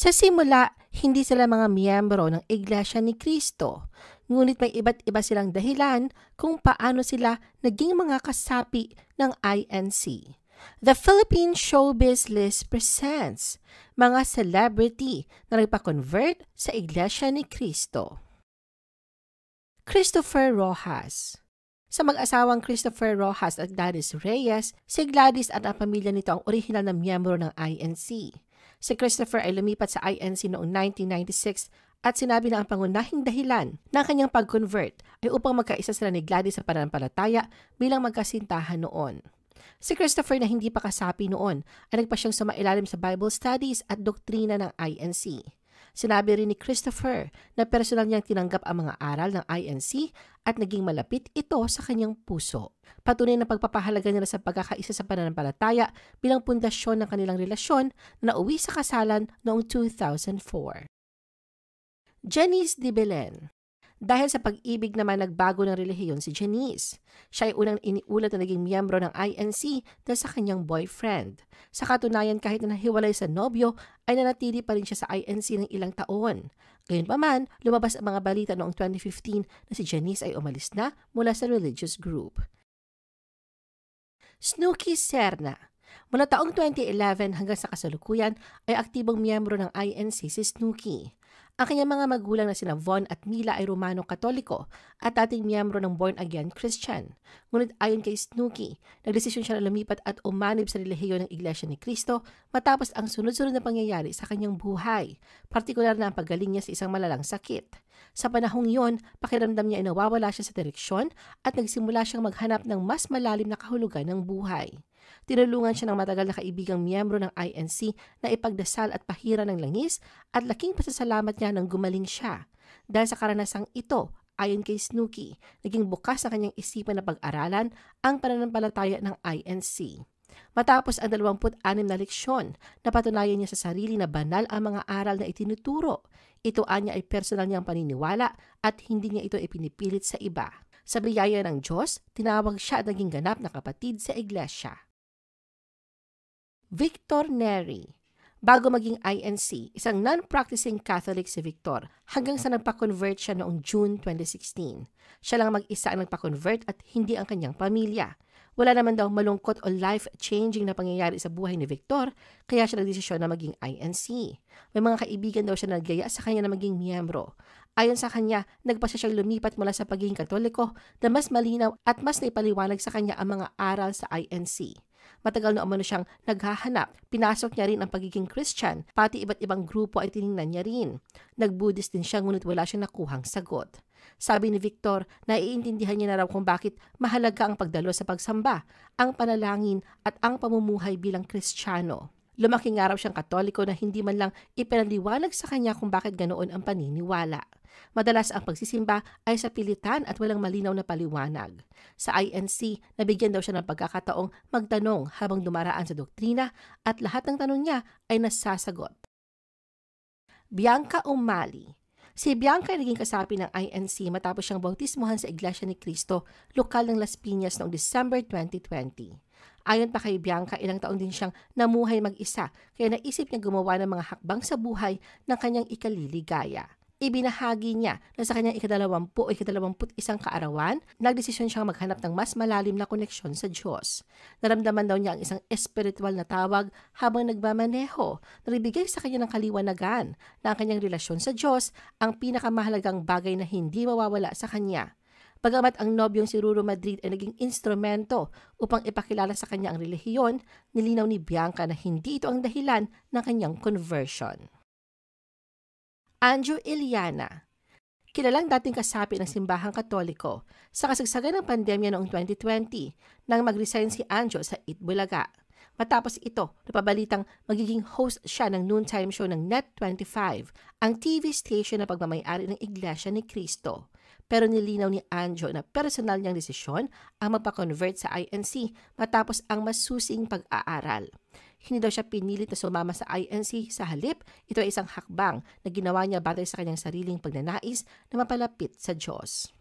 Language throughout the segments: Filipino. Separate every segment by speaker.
Speaker 1: Sa simula, hindi sila mga miyembro ng Iglesia ni Cristo, ngunit may iba't iba silang dahilan kung paano sila naging mga kasapi ng INC. The Philippine Showbiz List presents mga celebrity na nagpa-convert sa Iglesia ni Cristo. Christopher Rojas. Sa mag-asawang Christopher Rojas at Gladys Reyes, si Gladys at ang pamilya nito ang orihinal na miyembro ng INC. Si Christopher ay lumipat sa INC noong 1996 at sinabi na ang pangunahing dahilan ng kanyang pag-convert ay upang magkaisa sila ni Gladys sa pananampalataya bilang magkasintahan noon. Si Christopher na hindi pa kasapi noon ay nagpa siyang sumailalim sa Bible studies at doktrina ng INC. Sinabi rin ni Christopher na personal niyang tinanggap ang mga aral ng INC at naging malapit ito sa kanyang puso. Patunay na pagpapahalaga nila sa pagkakaisa sa pananampalataya bilang pundasyon ng kanilang relasyon na nauwi sa kasalan noong 2004. Janice de Belen. Dahil sa pag-ibig naman nagbago ng relihiyon si Janice. Siya ay unang iniulat na naging miyembro ng INC dahil sa kanyang boyfriend. Sa katunayan, kahit na nahiwalay sa nobyo, ay nanatili pa rin siya sa INC ng ilang taon. Gayunpaman, lumabas ang mga balita noong 2015 na si Janice ay umalis na mula sa religious group. Snooki Serna. Mula taong 2011 hanggang sa kasalukuyan ay aktibong miyembro ng INC si Snooki. Ang kanyang mga magulang na sina Von at Mila ay Romano Katoliko at dating miyembro ng Born Again Christian. Ngunit ayon kay Snooki, nagdesisyon siya na lumipat at umanib sa relihiyon ng Iglesia ni Cristo matapos ang sunod-sunod na pangyayari sa kanyang buhay, partikular na ang paggaling niya sa isang malalang sakit. Sa panahong iyon, pakiramdam niya ay nawawala siya sa direksyon at nagsimula siyang maghanap ng mas malalim na kahulugan ng buhay. Tinulungan siya ng matagal na kaibigang miyembro ng INC na ipagdasal at pahira ng langis at laking pasasalamat niya nang gumaling siya. Dahil sa karanasang ito, ayon kay Snooki, naging bukas sa kanyang isipan na pag-aralan ang pananampalataya ng INC. Matapos ang 26 na leksyon, napatunayan niya sa sarili na banal ang mga aral na itinuturo. Ito anya ay personal niyang paniniwala at hindi niya ito ipinipilit sa iba. Sa biyaya ng Diyos, tinawag siya at naging ganap na kapatid sa iglesia. Victor Neri. Bago maging INC, isang non-practicing Catholic si Victor hanggang sa nagpa-convert siya noong June 2016. Siya lang mag-isa ang nagpa-convert at hindi ang kanyang pamilya. Wala naman daw malungkot o life-changing na pangyayari sa buhay ni Victor, kaya siya nagdesisyon na maging INC. May mga kaibigan daw siya na naggaya sa kanya na maging miyembro. Ayon sa kanya, nagpasya siyang lumipat mula sa pagiging Katoliko na mas malinaw at mas naipaliwanag sa kanya ang mga aral sa INC. Matagal na umano siyang naghahanap. Pinasok niya rin ang pagiging Christian, pati iba't ibang grupo ay tiningnan niya rin. Nag-Buddhist din siya ngunit wala siyang nakuhang sagot. Sabi ni Victor, naiintindihan niya na raw kung bakit mahalaga ang pagdalo sa pagsamba, ang panalangin at ang pamumuhay bilang Kristiyano. Lumaki nga raw siyang Katoliko na hindi man lang ipinaliwanag sa kanya kung bakit ganoon ang paniniwala. Madalas ang pagsisimba ay sa pilitan at walang malinaw na paliwanag. Sa INC, nabigyan daw siya ng pagkakataong magtanong habang dumaraan sa doktrina at lahat ng tanong niya ay nasasagot. Bianca Umali. Si Bianca ay naging kasapi ng INC matapos siyang bautismuhan sa Iglesia ni Cristo, lokal ng Las Piñas noong December 2020. Ayon pa kay Bianca, ilang taon din siyang namuhay mag-isa kaya naisip niya gumawa ng mga hakbang sa buhay ng kanyang ikaliligaya. Ibinahagi niya na sa kanyang ika-20 o ika-21 kaarawan, nagdesisyon siyang maghanap ng mas malalim na koneksyon sa Diyos. Naramdaman daw niya ang isang espiritual na tawag habang nagmamaneho, na nagbigay sa kanya ng kaliwanagan na ang kanyang relasyon sa Diyos ang pinakamahalagang bagay na hindi mawawala sa kanya. Bagamat ang nobyong si Ruro Madrid ay naging instrumento upang ipakilala sa kanya ang relihiyon, nilinaw ni Bianca na hindi ito ang dahilan ng kanyang conversion. Andrew Iliana. Kilalang dating kasapi ng simbahang Katoliko sa kasagsagan ng pandemya noong 2020 nang mag-resign si Andrew sa Itbulaga. Matapos ito, napabalitang magiging host siya ng noontime show ng Net25, ang TV station na pagmamayari ng Iglesia ni Cristo. Pero nilinaw ni Andrew na personal niyang desisyon ang magpa-convert sa INC matapos ang masusing pag-aaral. Hindi daw siya pinilit na sumama sa INC, sa halip, ito ay isang hakbang na ginawa niya batay sa kanyang sariling pagnanais na mapalapit sa Diyos.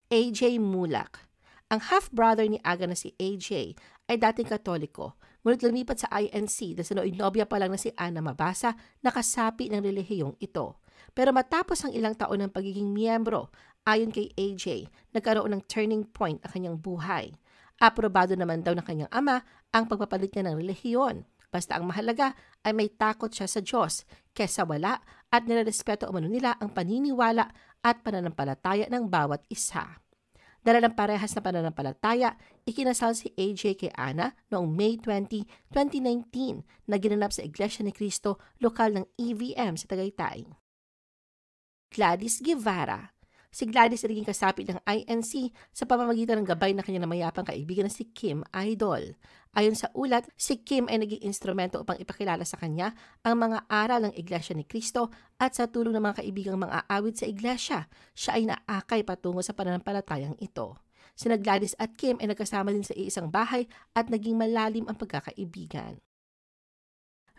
Speaker 1: AJ Mulak. Ang half-brother ni Aga na si AJ ay dating Katoliko, Ngunit lumipat sa INC dahil sa nobya pa lang na si Ana Mabasa nakasapi ng relihiyong ito. Pero matapos ang ilang taon ng pagiging miyembro, ayon kay AJ, nagkaroon ng turning point ang kanyang buhay. Aprobado naman daw ng kanyang ama ang pagpapalit niya ng relihiyon. Basta ang mahalaga ay may takot siya sa Diyos kesa wala at nirerespeto umano nila ang paniniwala at pananampalataya ng bawat isa. Dala ng parehas na pananampalataya, ikinasal si AJ kay Ana noong May 20, 2019 na ginanap sa Iglesia ni Cristo, lokal ng EVM sa Tagaytay. Gladys Guevara. Si Gladys ay naging kasapi ng INC sa pamamagitan ng gabay ng kanyang namayapang kaibigan na si Kim Idol. Ayon sa ulat, si Kim ay naging instrumento upang ipakilala sa kanya ang mga aral ng Iglesia ni Cristo at sa tulong ng mga kaibigang mga aawit sa Iglesia, siya ay naakay patungo sa pananampalatayang ito. Sina Gladys at Kim ay nagkasama din sa iisang bahay at naging malalim ang pagkakaibigan.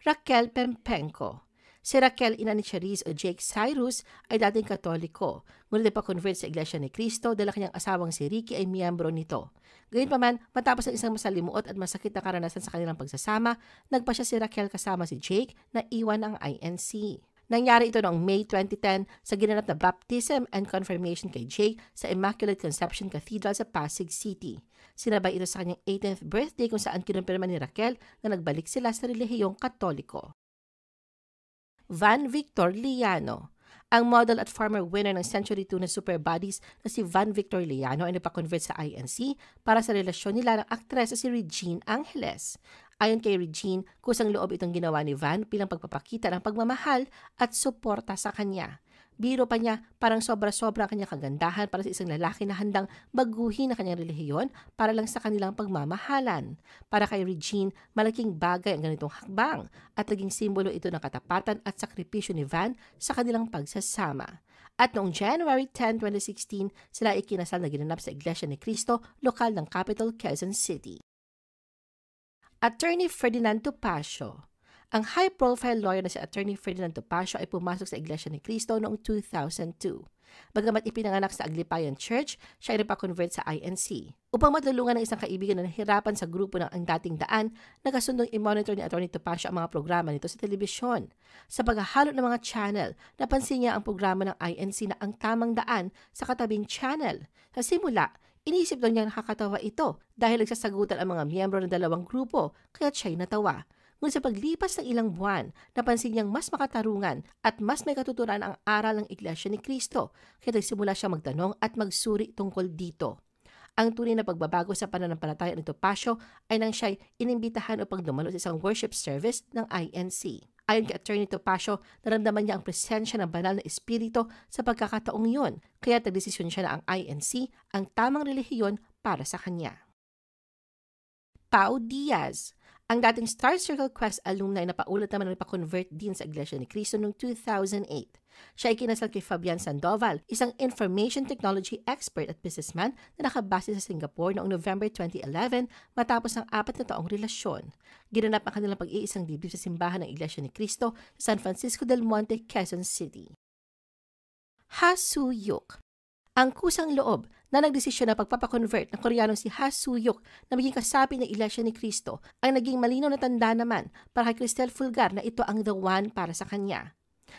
Speaker 1: Raquel Pempenco. Si Raquel, ina ni Charisse o Jake Cyrus, ay dating Katoliko, ngunit ay pa-convert sa Iglesia ni Cristo dahil kanyang asawang si Ricky ay miyembro nito. Gayunpaman, matapos ang isang masalimuot at masakit na karanasan sa kanilang pagsasama, nagpa siya si Raquel kasama si Jake na iwan ang INC. Nangyari ito noong May 2010 sa ginanap na baptism and confirmation kay Jake sa Immaculate Conception Cathedral sa Pasig City. Sinabay ito sa kanyang 18th birthday kung saan kinumpirma ni Raquel na nagbalik sila sa relihiyong Katoliko. Van Victor Liano. Ang model at former winner ng Century 2 na Super Bodies na si Van Victor Liano ay napakonvert sa INC para sa relasyon nila ng aktres na si Regine Angeles. Ayon kay Regine, kusang loob itong ginawa ni Van bilang pagpapakita ng pagmamahal at suporta sa kanya. Biro pa niya, parang sobra-sobra ang kanyang kagandahan para sa isang lalaki na handang baguhin ang kanyang relihiyon para lang sa kanilang pagmamahalan. Para kay Regine, malaking bagay ang ganitong hakbang at naging simbolo ito ng katapatan at sakripisyo ni Van sa kanilang pagsasama. At noong January 10, 2016, sila ikinasal na ginanap sa Iglesia ni Cristo, lokal ng capital Quezon City. Attorney Ferdinand Topacio. Ang high-profile lawyer na si Attorney Ferdinand Topacio ay pumasok sa Iglesia ni Cristo noong 2002. Bagamat ipinanganak sa Aglipayan Church, siya ay napakonvert sa INC. Upang matulungan ng isang kaibigan na nahirapan sa grupo ng Ang Dating Daan, nagasundong i-monitor ni Attorney Topacio ang mga programa nito sa telebisyon. Sa paghahalo ng mga channel, napansin niya ang programa ng INC na Ang Tamang Daan sa katabing channel. Sa simula, inisip daw niya nakakatawa ito dahil nagsasagutan ang mga miyembro ng dalawang grupo, kaya siya'y natawa. Ngunit sa paglipas ng ilang buwan, napansin niyang mas makatarungan at mas may katuturan ang aral ng Iglesia ni Cristo, kaya nagsimula siya magtanong at magsuri tungkol dito. Ang tunay na pagbabago sa pananampalataya ni Topacio ay nang siya'y inimbitahan upang dumalo sa isang worship service ng INC. Ayon kay Attorney Topacio, naramdaman niya ang presensya ng banal na espiritu sa pagkakataong yun, kaya nagdesisyon siya na ang INC ang tamang relihiyon para sa kanya. Pao Diaz. Ang dating Star Circle Quest alumni na paulat naman na napakonvert din sa Iglesia ni Cristo noong 2008. Siya ay kinasal kay Fabian Sandoval, isang information technology expert at businessman na nakabase sa Singapore noong November 2011 matapos ang 4 na taong relasyon. Ginanap ang kanilang pag-iisang dibdib sa simbahan ng Iglesia ni Cristo sa San Francisco del Monte, Quezon City. Ha Soo-hyuk. Ang kusang loob na nagdesisyon na pagpapakonvert ng Koreanong si Ha Soo-hyuk na maging kasapi ng Iglesia ni Cristo ay naging malinaw na tanda naman para kay Cristel Fulgar na ito ang the one para sa kanya.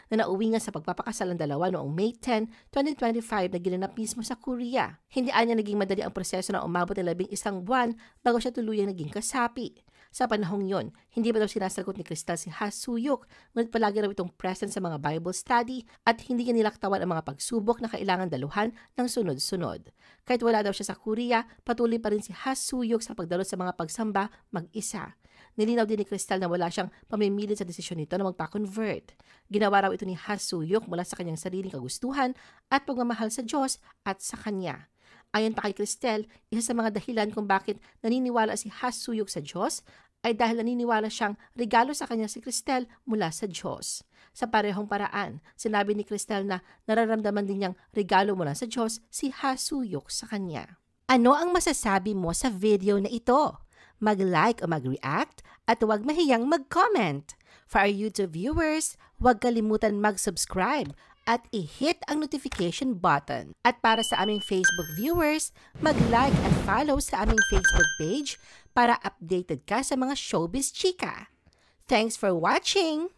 Speaker 1: Na nauwi nga sa pagpapakasal ng dalawa noong May 10, 2025 na ginanap mismo sa Korea. Hindi niya naging madali ang proseso na umabot ng 11 buwan bago siya tuluyang naging kasapi. Sa panahong yon, hindi ba daw sinasagot ni Cristel si Ha Soo-hyuk, ngunit palagi raw itong present sa mga Bible study at hindi niya nilaktawan ang mga pagsubok na kailangan daluhan ng sunod-sunod. Kahit wala daw siya sa Korea, patuloy pa rin si Ha Soo-hyuk sa pagdalo sa mga pagsamba mag-isa. Nilinaw din ni Cristel na wala siyang pamimilit sa desisyon nito na magpa-convert. Ginawa raw ito ni Ha Soo-hyuk mula sa kanyang sariling kagustuhan at pagmamahal sa Diyos at sa kanya. Ayon pa kay Cristel, isa sa mga dahilan kung bakit naniniwala si Ha Soo-hyuk sa Diyos ay dahil naniniwala siyang regalo sa kanya si Cristel mula sa Diyos. Sa parehong paraan, sinabi ni Cristel na nararamdaman din niyang regalo mula sa Diyos si Ha Soo-hyuk sa kanya. Ano ang masasabi mo sa video na ito? Mag-like o mag-react at huwag mahiyang mag-comment. For our YouTube viewers, huwag kalimutan mag-subscribe at i-hit ang notification button. At para sa aming Facebook viewers, mag-like at follow sa aming Facebook page para updated ka sa mga showbiz chika. Thanks for watching!